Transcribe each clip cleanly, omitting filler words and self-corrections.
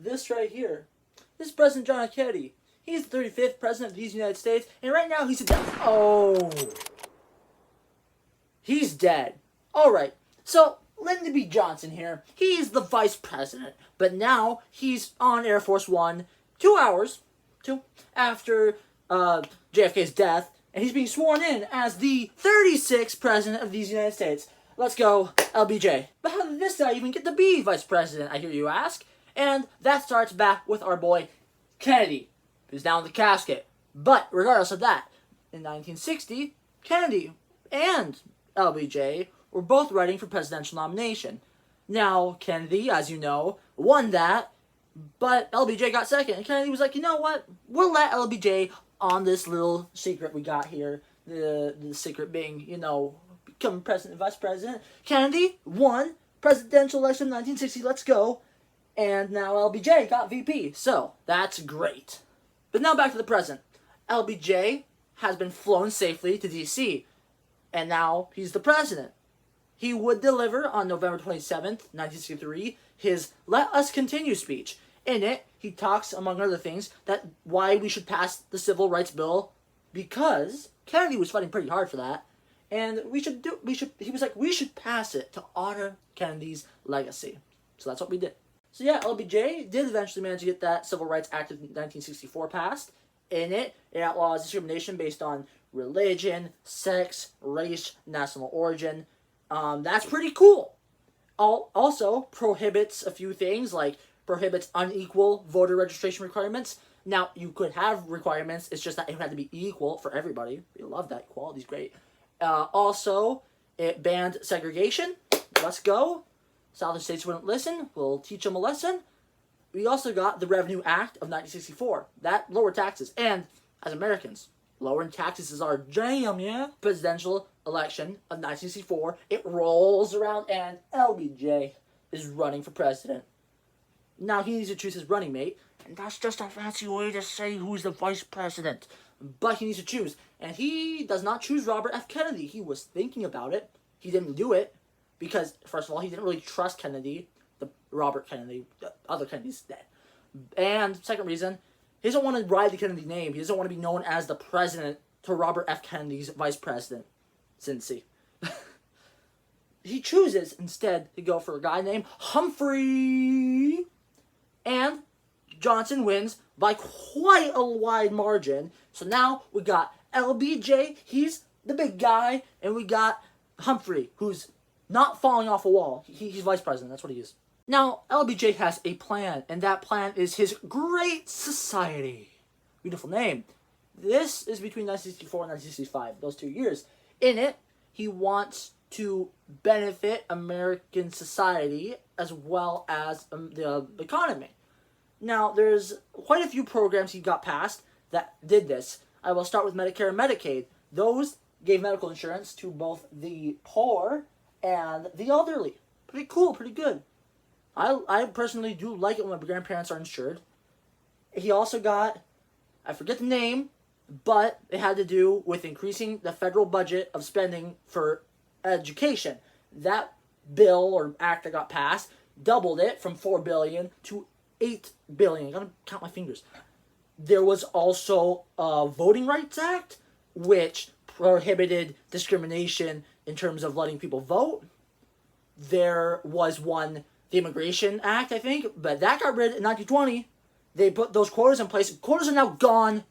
this right here. This is President John F. Kennedy. He's the 35th President of these United States, and right now he's he's dead. Alright, so Lyndon B. Johnson here, he's the Vice President, but now he's on Air Force One 2 hours after JFK's death, and he's being sworn in as the 36th President of these United States. Let's go, LBJ. But how did this guy even get to be Vice President, I hear you ask? And that starts back with our boy Kennedy, who's now in the casket. But regardless of that, in 1960, Kennedy and LBJ were both running for presidential nomination. Now, Kennedy, as you know, won that, but LBJ got second. And Kennedy was like, you know what? We'll let LBJ on this little secret we got here. The secret being, becoming president and vice president. Kennedy won presidential election in 1960. Let's go. And now LBJ got VP. So, that's great. But now back to the present. LBJ has been flown safely to D.C. And now he's the president. He would deliver on November 27th, 1963, his Let Us Continue speech. In it, he talks, among other things, that why we should pass the Civil Rights Bill, because Kennedy was fighting pretty hard for that, and he was like, we should pass it to honor Kennedy's legacy. So that's what we did. So yeah, LBJ did eventually manage to get that Civil Rights Act of 1964 passed. In it, it outlaws discrimination based on religion, sex, race, national origin. That's pretty cool. Also prohibits a few things, like prohibits unequal voter registration requirements. Now, you could have requirements, it's just that it had to be equal for everybody. We love that, equality's great. Also, it banned segregation. Let's go. Southern states wouldn't listen, we'll teach them a lesson. We also got the Revenue Act of 1964. That lowered taxes, and as Americans, lowering taxes is our jam, yeah? Presidential election of 1964, it rolls around, and LBJ is running for president. Now he needs to choose his running mate, and that's just a fancy way to say who's the vice president. But he needs to choose, and he does not choose Robert F. Kennedy. He was thinking about it. He didn't do it, because, first of all, he didn't really trust Kennedy, Robert Kennedy, the other Kennedy's dead. And second reason, he doesn't want to ride the Kennedy name. He doesn't want to be known as the president to Robert F. Kennedy's vice president. Cincy. He chooses, instead, to go for a guy named Humphrey. And Johnson wins by quite a wide margin. So now we got LBJ, he's the big guy, and we got Humphrey, who's not falling off a wall. He's vice president, that's what he is. Now, LBJ has a plan, and that plan is his Great Society. Beautiful name. This is between 1964 and 1965, those 2 years. In it, he wants to benefit American society as well as the economy. Now, there's quite a few programs he got passed that did this. I will start with Medicare and Medicaid. Those gave medical insurance to both the poor and the elderly. Pretty cool, pretty good. I personally do like it when my grandparents are insured. He also got, I forget the name, but it had to do with increasing the federal budget of spending for education. That bill or act that got passed doubled it from $4 billion to $8 billion. I gotta count my fingers. There was also a Voting Rights Act, which prohibited discrimination in terms of letting people vote. There was one, the Immigration Act, I think, but that got rid in 1920. They put those quotas in place. Quotas are now gone.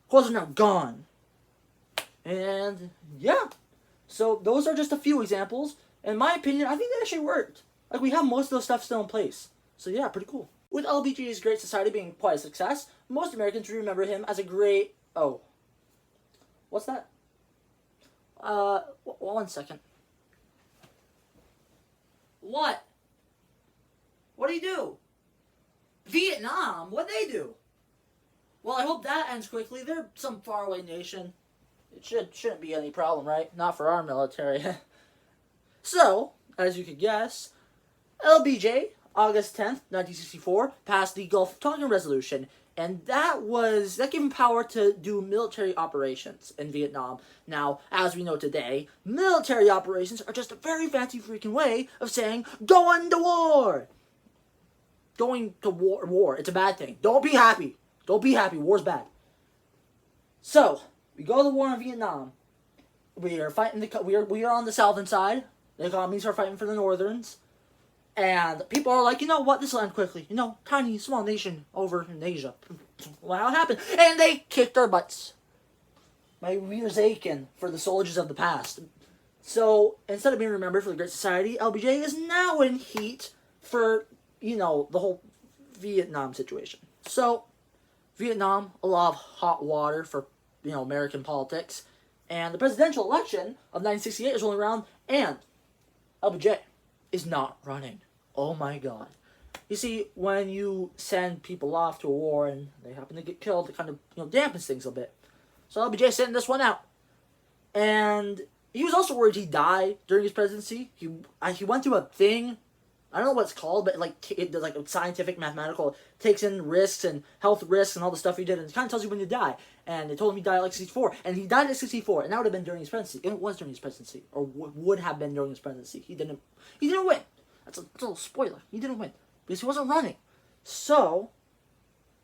Quotas are now gone. And yeah. So those are just a few examples. In my opinion, I think that actually worked. Like, we have most of those stuff still in place. So yeah, pretty cool. With LBJ's Great Society being quite a success, most Americans remember him as a great... Oh. What's that? 1 second. What? What do you do? Vietnam? What'd they do? Well, I hope that ends quickly. They're some faraway nation. It shouldn't be any problem, right? Not for our military. So, as you could guess, LBJ, August 10th, 1964, passed the Gulf Tonkin Resolution, and that gave him power to do military operations in Vietnam. Now, as we know today, military operations are just a very fancy freaking way of saying, going to war! going to war. It's a bad thing. Don't be happy. Don't be happy. War's bad. So, we go to the war in Vietnam. We are fighting we are on the southern side. The communists are fighting for the northerns. And people are like, you know what, this will end quickly. You know, tiny, small nation over in Asia. Well, how it happened? And they kicked our butts. My ears aching for the soldiers of the past. So, instead of being remembered for the Great Society, LBJ is now in heat for, you know, the whole Vietnam situation. So, Vietnam, a lot of hot water for, you know, American politics. And the presidential election of 1968 is rolling around, and LBJ is not running. Oh my god. You see, when you send people off to a war and they happen to get killed, it kind of, you know, dampens things a bit. So LBJ sitting this one out. And he was also worried he'd die during his presidency. He went through a thing, I don't know what it's called, but it does like a scientific, mathematical, takes in risks and health risks and all the stuff he did, and it kind of tells you when you die. And they told him he died at like 64, and he died at 64, and that would have been during his presidency. And it was during his presidency, or would have been during his presidency. He didn't win. That's a little spoiler. He didn't win because he wasn't running. So,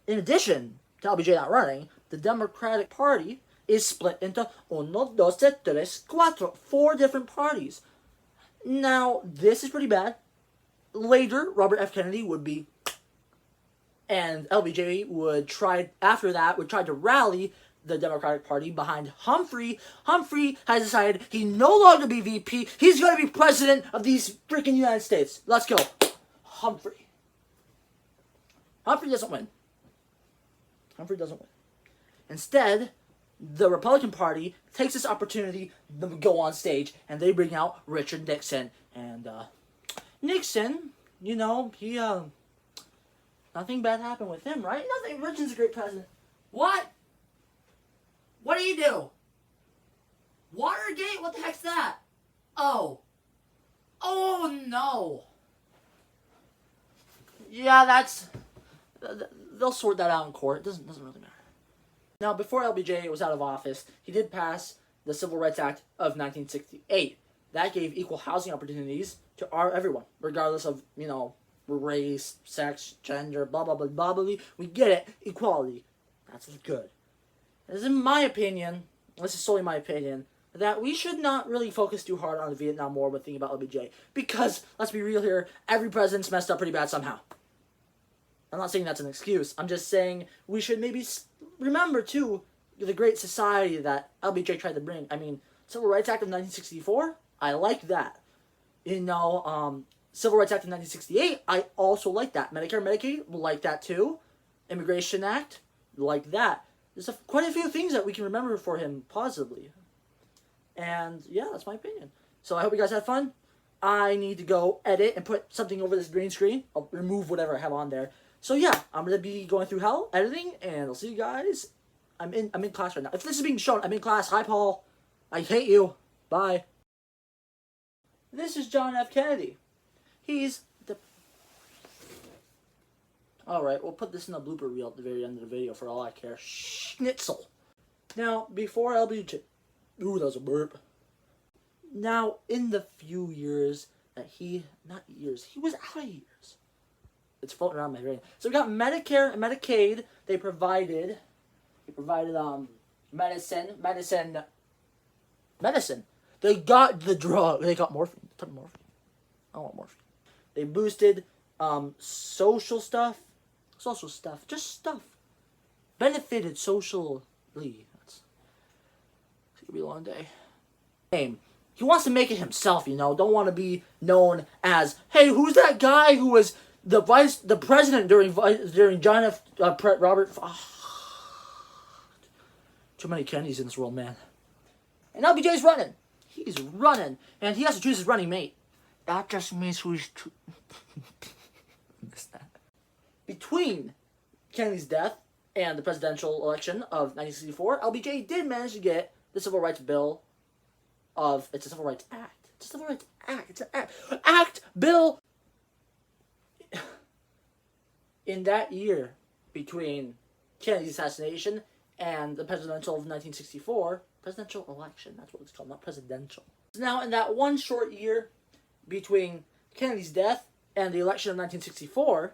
in addition to LBJ not running, the Democratic Party is split into 4 different parties. Now, this is pretty bad. Later, Robert F. Kennedy would be, and LBJ would try to rally the Democratic Party behind Humphrey. Humphrey has decided he no longer be VP. He's going to be president of these freaking United States. Let's go. Humphrey. Humphrey doesn't win. Humphrey doesn't win. Instead, the Republican Party takes this opportunity to go on stage, and they bring out Richard Nixon. And Nixon, you know, he, nothing bad happened with him, right? Nothing. Richard's a great president. What? What do you do? Watergate? What the heck's that? Oh. Oh, no. Yeah, that's... They'll sort that out in court. It doesn't really matter. Now, before LBJ was out of office, he did pass the Civil Rights Act of 1968. That gave equal housing opportunities to everyone, regardless of, you know, race, sex, gender, blah, blah, blah, blah, blah. We get it. Equality. That's good. This is my opinion, this is solely my opinion, that we should not really focus too hard on the Vietnam War when thinking about LBJ. Because, let's be real here, every president's messed up pretty bad somehow. I'm not saying that's an excuse. I'm just saying we should maybe remember, too, the great society that LBJ tried to bring. I mean, Civil Rights Act of 1964, I like that. You know, Civil Rights Act of 1968, I also like that. Medicare, Medicaid, like that, too. Immigration Act, like that. There's quite a few things that we can remember for him positively. And, yeah, that's my opinion. So I hope you guys had fun. I need to go edit and put something over this green screen. I'll remove whatever I have on there. So, yeah, I'm going to be going through hell, editing, and I'll see you guys. I'm in class right now. If this is being shown, I'm in class. Hi, Paul. I hate you. Bye. This is John F. Kennedy. He's the... Alright, we'll put this in the blooper reel at the very end of the video for all I care. Schnitzel. Now, before LBJ... Ooh, that was a burp. Now, in the few years that he... Not years. He was out of years. It's floating around my brain. So we got Medicare and Medicaid. They provided medicine. They got the drug. They got morphine. A ton of morphine. I want morphine. They boosted social stuff. Just stuff. Benefited socially. It's gonna be a long day. He wants to make it himself, you know. Don't want to be known as, hey, who's that guy who was the president during John F. Robert. Too many Kennedys in this world, man. And LBJ's running. He's running, and he has to choose his running mate. That just means who's. Missed that. Between Kennedy's death and the presidential election of 1964, LBJ did manage to get the Civil Rights Bill of... It's a Civil Rights Act. It's a Civil Rights Act. It's an act. Bill. In that year, between Kennedy's assassination and the presidential of 1964, presidential election, that's what it's called, not presidential. Now, in that one short year between Kennedy's death and the election of 1964,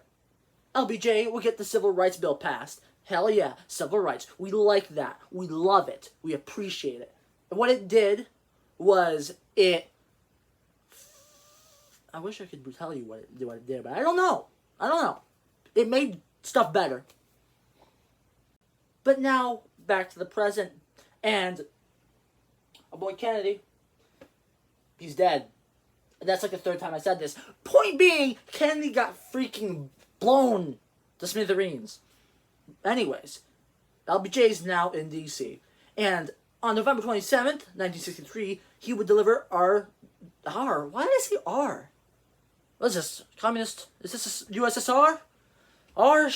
LBJ will get the Civil Rights Bill passed. Hell yeah, civil rights. We like that. We love it. We appreciate it. And what it did was I wish I could tell you what it did, but I don't know. It made stuff better. But now, back to the present. And our boy Kennedy, he's dead. And that's like the third time I said this. Point being, Kennedy got freaking blown to smithereens. Anyways, LBJ is now in D.C. And on November 27th, 1963, he would deliver why did I say R? What is this? Communist? Is this USSR? R?